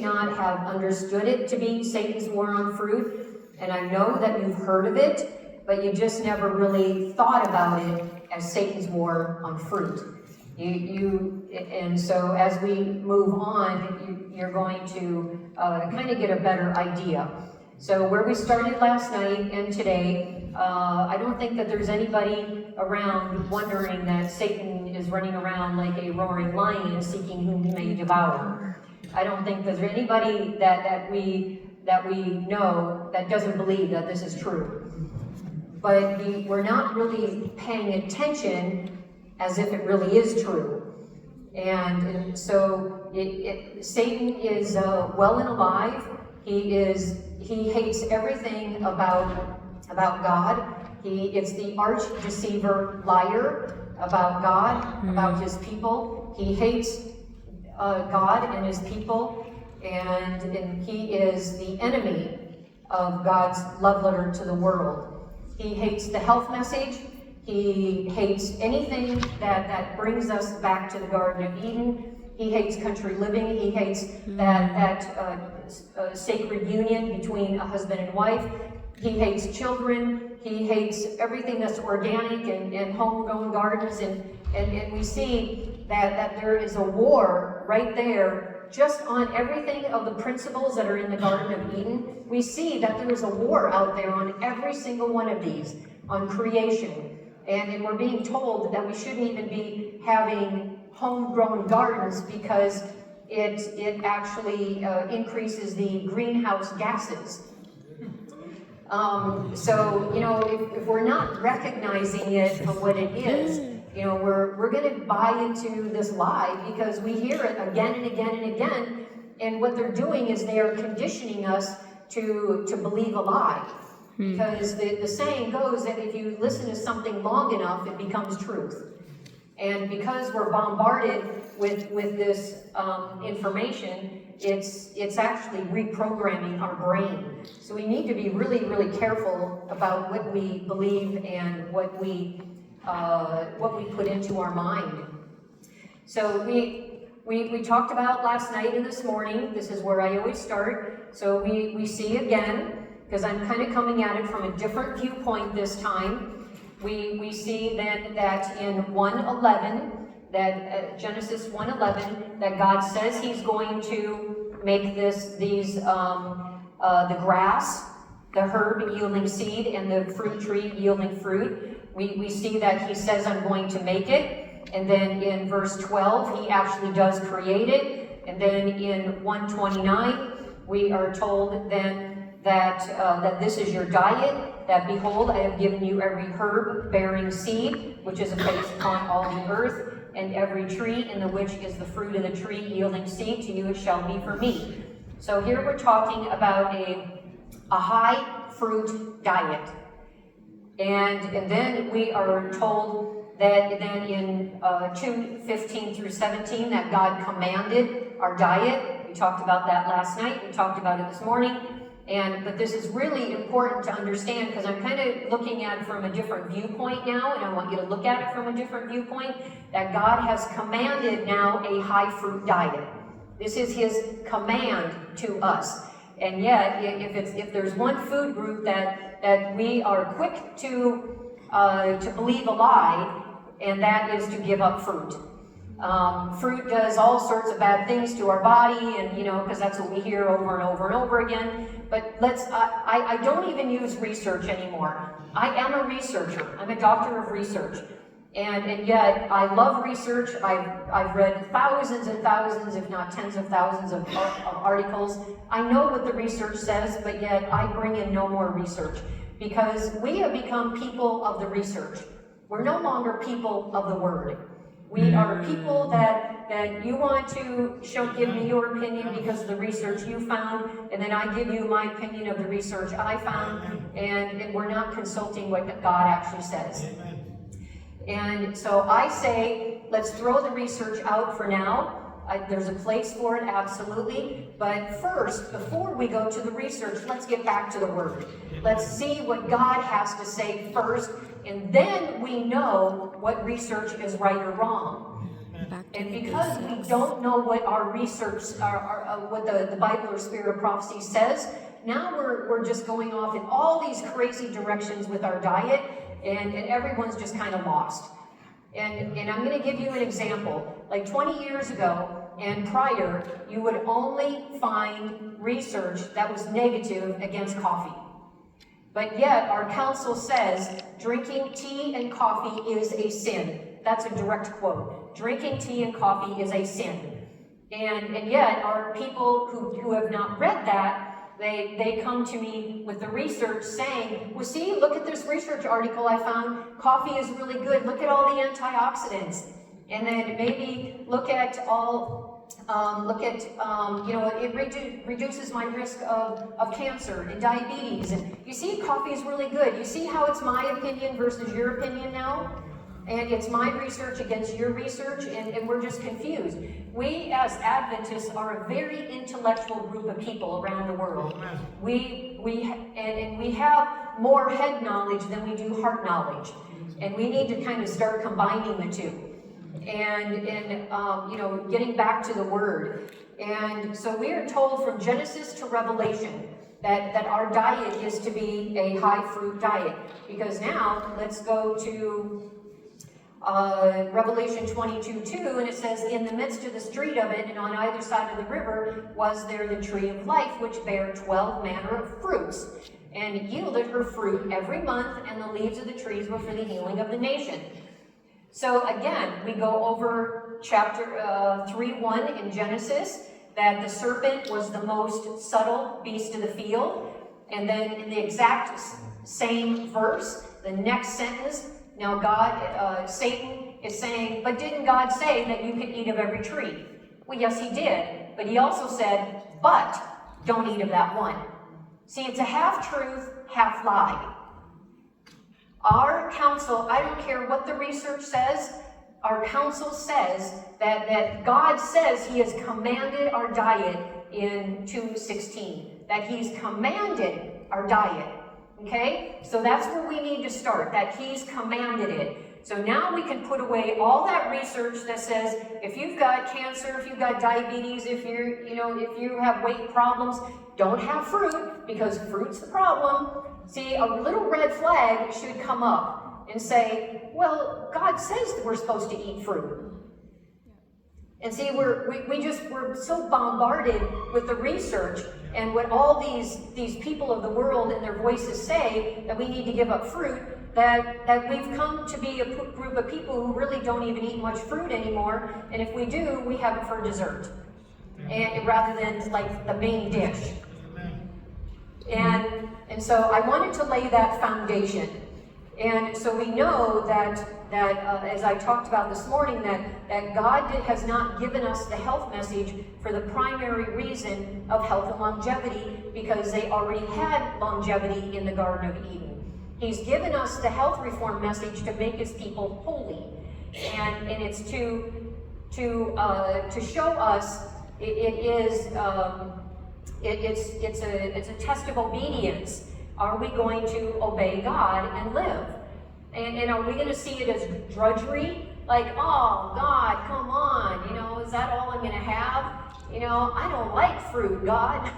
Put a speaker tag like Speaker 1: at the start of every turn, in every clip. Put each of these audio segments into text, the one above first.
Speaker 1: not have understood it to be Satan's war on fruit, and I know that you've heard of it, but you just never really thought about it as Satan's war on fruit. And so as we move on, you're going to kind of get a better idea. So where we started last night and today, I don't think that there's anybody around wondering that Satan is running around like a roaring lion seeking whom he may devour. I don't think there's anybody that we know that doesn't believe that this is true. But we're not really paying attention as if it really is true. And so Satan is well and alive. He hates everything about God. It's the arch deceiver liar about God, about his people. He hates God and his people, and he is the enemy of God's love letter to the world. He hates the health message. He hates anything that brings us back to the Garden of Eden. He hates country living. He hates that sacred union between a husband and wife. He hates children. He hates everything that's organic and homegrown gardens. And we see that there is a war right there just on everything of the principles that are in the Garden of Eden. We see that there is a war out there on every single one of these, on creation. And we're being told that we shouldn't even be having homegrown gardens because it actually increases the greenhouse gases. So, if we're not recognizing it for what it is, we're going to buy into this lie because we hear it again and again and again. And what they're doing is they are conditioning us to believe a lie. Because the saying goes that if you listen to something long enough, it becomes truth. And because we're bombarded with this information, it's actually reprogramming our brain. So we need to be really, really careful about what we believe and what we put into our mind. So we talked about last night and this morning. This is where I always start. So we see again, because I'm kind of coming at it from a different viewpoint this time. We see then that in 1:11, that Genesis 1:11, that God says He's going to make the grass, the herb yielding seed, and the fruit tree yielding fruit. We see that He says, "I'm going to make it," and then in verse 12, He actually does create it, and then in 1:29, we are told then that this is your diet, that behold, I have given you every herb bearing seed, which is based upon all the earth, and every tree in the which is the fruit of the tree yielding seed, to you it shall be for me. So here we're talking about a high fruit diet. And then we are told that then in 2:15 through 17 that God commanded our diet. We talked about that last night. We talked about it this morning. But this is really important to understand because I'm kind of looking at it from a different viewpoint now, and I want you to look at it from a different viewpoint, that God has commanded now a high fruit diet. This is His command to us. And yet, if there's one food group that we are quick to believe a lie, and that is to give up fruit. Fruit does all sorts of bad things to our body, and because that's what we hear over and over and over again. But I don't even use research anymore. I am a researcher. I'm a doctor of research, and yet I love research. I've read thousands and thousands, if not tens of thousands of articles. I know what the research says, but yet I bring in no more research because we have become people of the research. We're no longer people of the Word. We are people that you want to give me your opinion because of the research you found, and then I give you my opinion of the research I found, and we're not consulting what God actually says. And so I say, let's throw the research out for now. There's a place for it, absolutely. But first, before we go to the research, let's get back to the Word. Let's see what God has to say first, and then we know what research is right or wrong. And because we don't know what our research, what the Bible or Spirit of Prophecy says, now we're just going off in all these crazy directions with our diet, and everyone's just kind of lost. And I'm going to give you an example. Like 20 years ago and prior, you would only find research that was negative against coffee. But yet, our council says drinking tea and coffee is a sin. That's a direct quote. Drinking tea and coffee is a sin. And yet, our people who have not read that, they come to me with the research saying, well, see, look at this research article I found. Coffee is really good. Look at all the antioxidants. And then maybe look at it reduces my risk of cancer and diabetes. And you see, coffee is really good. You see how it's my opinion versus your opinion now? And it's my research against your research, and we're just confused. We, as Adventists, are a very intellectual group of people around the world. We have more head knowledge than we do heart knowledge. And we need to kind of start combining the two. And getting back to the Word. And so we are told from Genesis to Revelation that our diet is to be a high fruit diet. Because now, let's go to Revelation 22:2, and it says, in the midst of the street of it, and on either side of the river, was there the tree of life, which bare 12 manner of fruits, and yielded her fruit every month, and the leaves of the trees were for the healing of the nation. So again, we go over chapter 3:1 in Genesis, that the serpent was the most subtle beast of the field, and then in the exact same verse, the next sentence, now Satan is saying, but didn't God say that you can eat of every tree? Well, yes, he did. But he also said, but don't eat of that one. See, it's a half truth, half lie. Our council, I don't care what the research says, our council says that God says he has commanded our diet in 2:16. That he's commanded our diet. Okay, so that's where we need to start, that he's commanded it. So now we can put away all that research that says if you've got cancer, if you've got diabetes, if you have weight problems, don't have fruit because fruit's the problem. See, a little red flag should come up and say, well, God says that we're supposed to eat fruit. And see, we're so bombarded with the research and what all these people of the world and their voices say that we need to give up fruit, that we've come to be a group of people who really don't even eat much fruit anymore, and if we do, we have it for dessert, and rather than like the main dish. And so I wanted to lay that foundation. And so we know that as I talked about this morning, that God has not given us the health message for the primary reason of health and longevity, because they already had longevity in the Garden of Eden. He's given us the health reform message to make his people holy, and it's to show us it's a test of obedience. Are we going to obey God and live? And are we going to see it as drudgery? Like, oh, God, come on, is that all I'm going to have? I don't like fruit, God.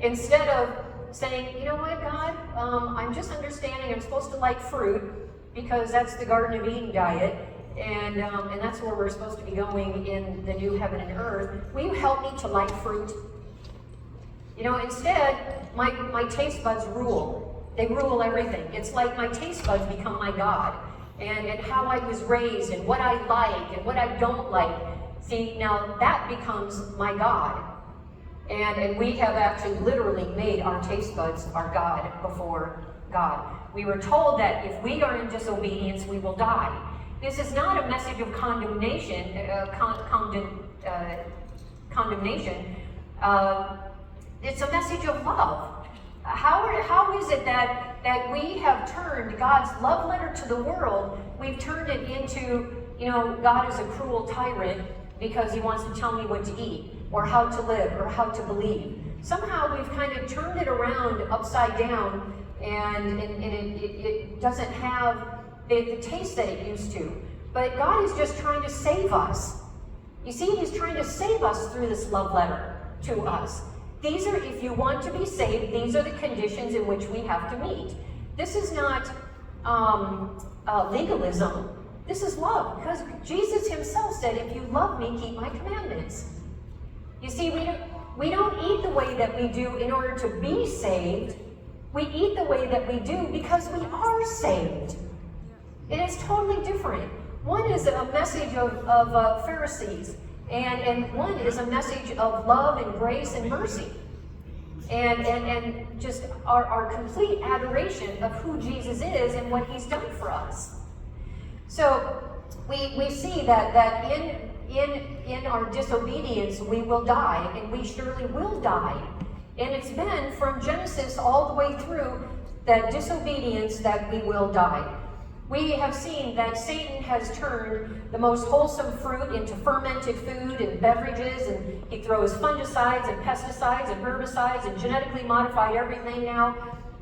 Speaker 1: Instead of saying, you know what, God, I'm just understanding I'm supposed to like fruit because that's the Garden of Eden diet, and that's where we're supposed to be going in the new heaven and earth. Will you help me to like fruit? Instead, my taste buds rule. They rule everything. It's like my taste buds become my God, and how I was raised, and what I like, and what I don't like. See, now that becomes my God. And we have actually literally made our taste buds our God before God. We were told that if we are in disobedience, we will die. This is not a message of condemnation. It's a message of love. How is it that we have turned God's love letter to the world, we've turned it into, God is a cruel tyrant because he wants to tell me what to eat, or how to live, or how to believe. Somehow we've kind of turned it around upside down, and it doesn't have the taste that it used to. But God is just trying to save us. You see, he's trying to save us through this love letter to us. These are, if you want to be saved, these are the conditions in which we have to meet. This is not legalism. This is love, because Jesus himself said, if you love me, keep my commandments. You see, we don't eat the way that we do in order to be saved. We eat the way that we do because we are saved. It is totally different. One is a message of Pharisees, and one is a message of love and grace and mercy. And just our complete adoration of who Jesus is and what he's done for us. So we see that in our disobedience we will die, and we surely will die. And it's been from Genesis all the way through that disobedience that we will die. We have seen that Satan has turned the most wholesome fruit into fermented food and beverages, and he throws fungicides and pesticides and herbicides and genetically modified everything now.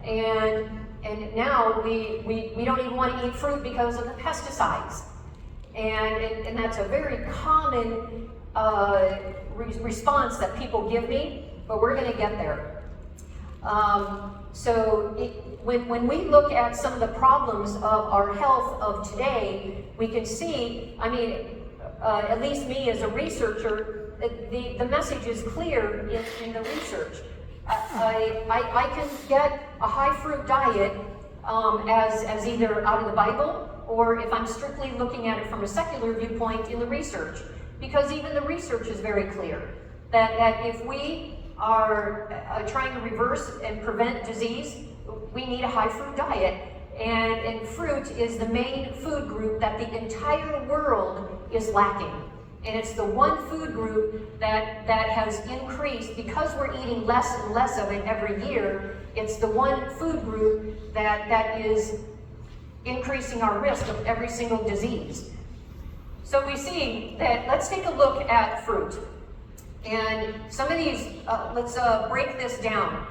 Speaker 1: And now we don't even want to eat fruit because of the pesticides. And that's a very common response that people give me, but we're going to get there. When we look at some of the problems of our health of today, we can see, at least me as a researcher, the message is clear in the research. I can get a high fruit diet as either out of the Bible, or if I'm strictly looking at it from a secular viewpoint in the research, because even the research is very clear that if we are trying to reverse and prevent disease, we need a high fruit diet. And fruit is the main food group that the entire world is lacking. And it's the one food group that has increased because we're eating less and less of it every year. It's the one food group that is increasing our risk of every single disease. So we see that, let's take a look at fruit. And some of these, let's break this down.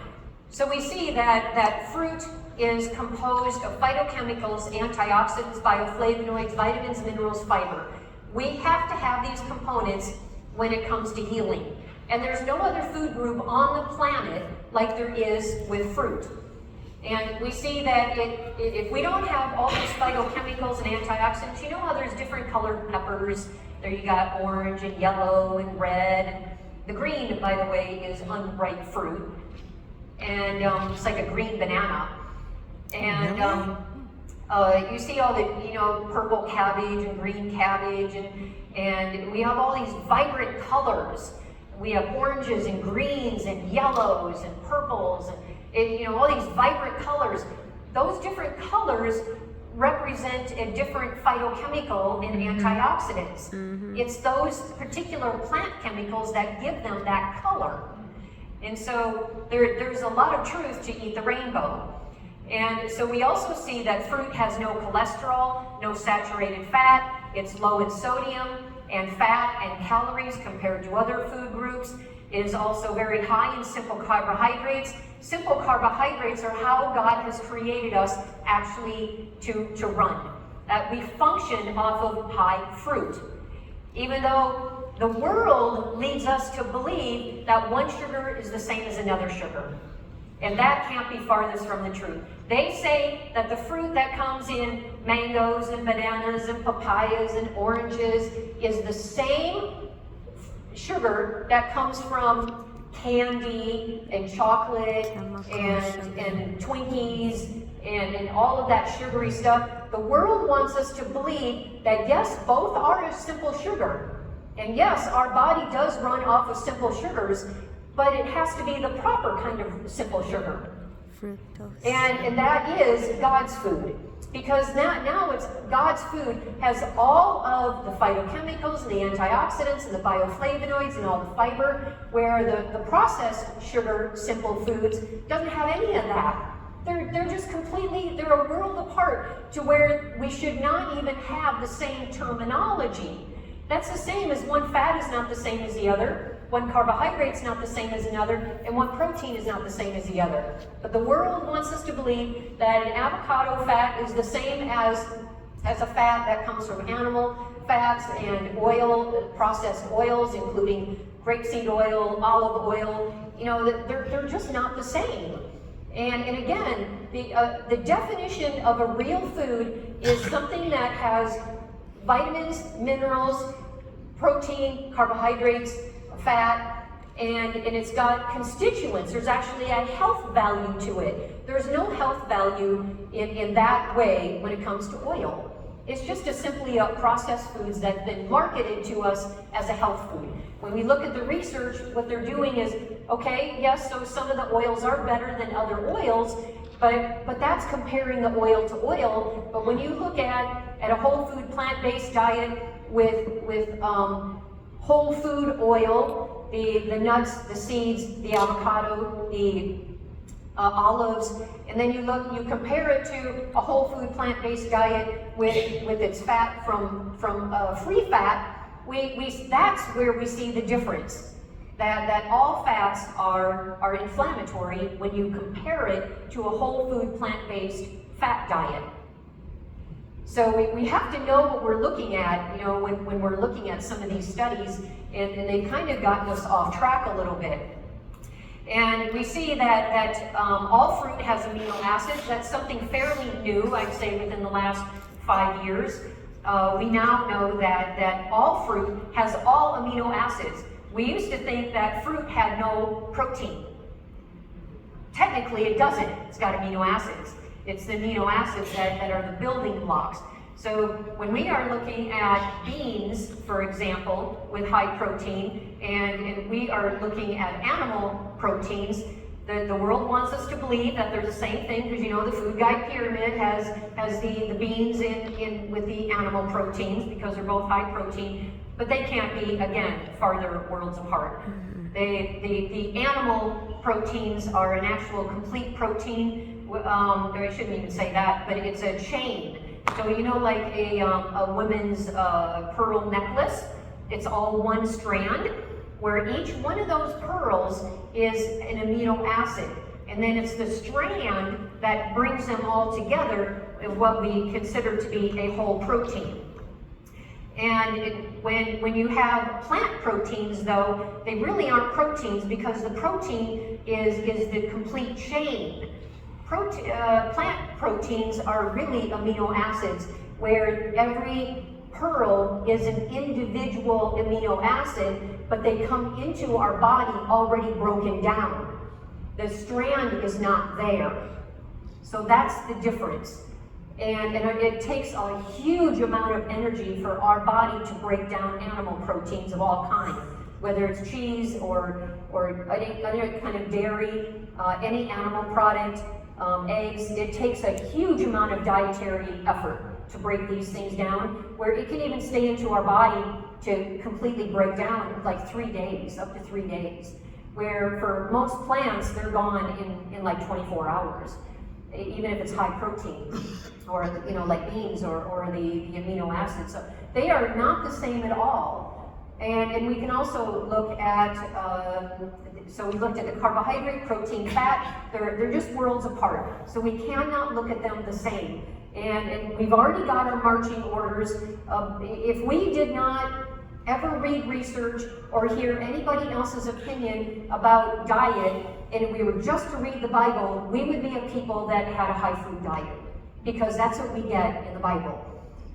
Speaker 1: So we see that fruit is composed of phytochemicals, antioxidants, bioflavonoids, vitamins, minerals, fiber. We have to have these components when it comes to healing. And there's no other food group on the planet like there is with fruit. And we see that if we don't have all these phytochemicals and antioxidants, you know how there's different colored peppers. There you got orange and yellow and red. The green, by the way, is unripe fruit. And it's like a green banana. And you see all the, purple cabbage and green cabbage, and we have all these vibrant colors. We have oranges and greens and yellows and purples and all these vibrant colors. Those different colors represent a different phytochemical and antioxidants. Mm-hmm. It's those particular plant chemicals that give them that color. And so there's a lot of truth to eat the rainbow. And so we also see that fruit has no cholesterol, no saturated fat, it's low in sodium and fat and calories compared to other food groups. It is also very high in simple carbohydrates. Simple carbohydrates are how God has created us actually to run. We function off of high fruit. Even though the world leads us to believe that one sugar is the same as another sugar. And that can't be farthest from the truth. They say that the fruit that comes in mangoes and bananas and papayas and oranges is the same sugar that comes from candy and chocolate and Twinkies and all of that sugary stuff. The world wants us to believe that yes, both are simple sugar. And yes, our body does run off of simple sugars, but it has to be the proper kind of simple sugar. Fructose. And that is God's food. Because now it's God's food has all of the phytochemicals and the antioxidants and the bioflavonoids and all the fiber, where the processed sugar, simple foods, doesn't have any of that. They're just completely, they're a world apart, to where we should not even have the same terminology. That's the same as one fat is not the same as the other, one carbohydrate is not the same as another, and one protein is not the same as the other. But the world wants us to believe that an avocado fat is the same as has a fat that comes from animal fats and oil, processed oils, including grapeseed oil, olive oil. You know, they're just not the same. And again, the definition of a real food is something that has vitamins, minerals, protein, carbohydrates, fat, and it's got constituents. There's actually a health value to it. There's no health value in that way when it comes to oil. It's just simply a processed foods that's been marketed to us as a health food. When we look at the research, what they're doing is, okay, yes, so some of the oils are better than other oils, but that's comparing the oil to oil. But when you look at a whole food plant-based diet with whole food oil, the nuts, the seeds, the avocado, the olives, and then you compare it to a whole food plant-based diet with its fat from free fat, that's where we see the difference. That all fats are inflammatory when you compare it to a whole food plant-based fat diet. So we have to know what we're looking at, you know, when we're looking at some of these studies, and they've kind of gotten us off track a little bit. And we see that all fruit has amino acids. That's something fairly new, I'd say, within the last 5 years. We now know that all fruit has all amino acids. We used to think that fruit had no protein. Technically, it doesn't. It's got amino acids. It's the amino acids that are the building blocks. So when we are looking at beans, for example, with high protein, and we are looking at animal proteins, the world wants us to believe that they're the same thing, because you know the food guide pyramid has the beans in with the animal proteins, because they're both high protein, but they can't be, again, farther worlds apart. The animal proteins are an actual complete protein. I shouldn't even say that, but it's a chain. So you know, like a woman's pearl necklace, it's all one strand, where each one of those pearls is an amino acid. And then it's the strand that brings them all together in what we consider to be a whole protein. And when you have plant proteins, though, they really aren't proteins, because the protein is the complete chain. Plant proteins are really amino acids, where every pearl is an individual amino acid, but they come into our body already broken down. The strand is not there. So that's the difference. And it takes a huge amount of energy for our body to break down animal proteins of all kinds, whether it's cheese or any other kind of dairy, any animal product, eggs. It takes a huge amount of dietary effort to break these things down, where it can even stay into our body to completely break down in like 3 days, up to 3 days. Where for most plants, they're gone in like 24 hours, even if it's high protein, or you know, like beans or the amino acids. So they are not the same at all. And we can also look at, so we looked at the carbohydrate, protein, fat, they're just worlds apart. So we cannot look at them the same. And we've already got our marching orders. If we did not ever read research or hear anybody else's opinion about diet, and we were just to read the Bible, we would be a people that had a high food diet, because that's what we get in the Bible.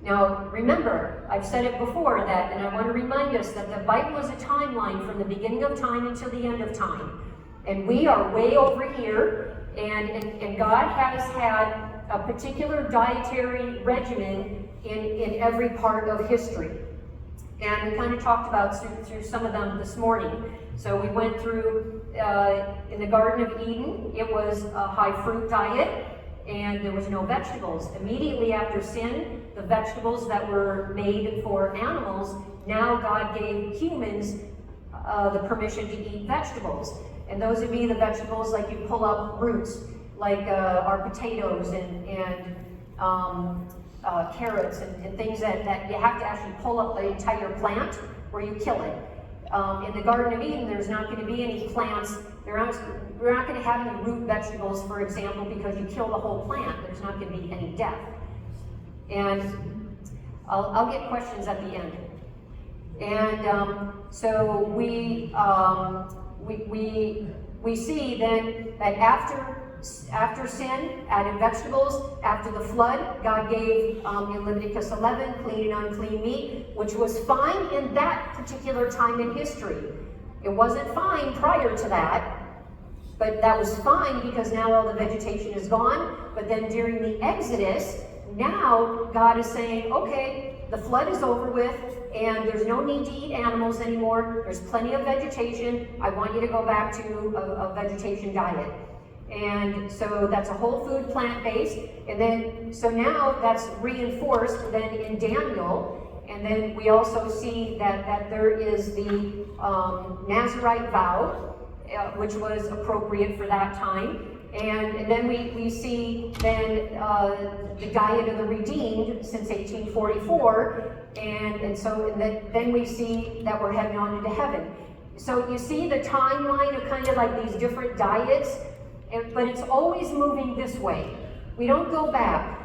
Speaker 1: Now, remember, I've said it before, and I want to remind us that the Bible is a timeline from the beginning of time until the end of time. And we are way over here, and God has had a particular dietary regimen in every part of history. And we kind of talked about through some of them this morning. So we went through, in the Garden of Eden, it was a high fruit diet, and there was no vegetables. Immediately after sin, the vegetables that were made for animals, now God gave humans the permission to eat vegetables. And those would be the vegetables like you pull up roots, like our potatoes and carrots and things that you have to actually pull up the entire plant where you kill it. In the Garden of Eden, there's not going to be any plants. We're not going to have any root vegetables, for example, because you kill the whole plant. There's not going to be any death. And I'll get questions at the end. And so we see then that after sin, added vegetables, after the flood, God gave in Leviticus 11 clean and unclean meat, which was fine in that particular time in history. It wasn't fine prior to that, but that was fine because now all the vegetation is gone. But then during the Exodus, now God is saying, okay, the flood is over with, and there's no need to eat animals anymore. There's plenty of vegetation. I want you to go back to a vegetation diet. And so that's a whole food, plant-based. And then, so now that's reinforced then in Daniel. And then we also see that there is the Nazirite vow, which was appropriate for that time. And then we see then the diet of the redeemed since 1844. And then we see that we're heading on into heaven. So you see the timeline of kind of like these different diets, but it's always moving this way. We don't go back.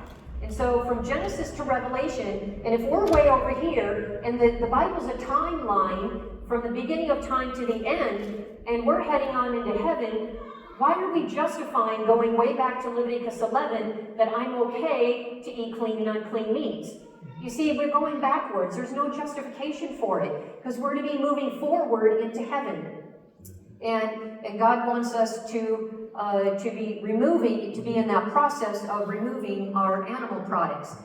Speaker 1: And so from Genesis to Revelation, and if we're way over here, and the Bible's a timeline from the beginning of time to the end, and we're heading on into heaven, why are we justifying going way back to Leviticus 11 that I'm okay to eat clean and unclean meats? You see, we're going backwards. There's no justification for it, because we're to be moving forward into heaven. And God wants us to be in that process of removing our animal products.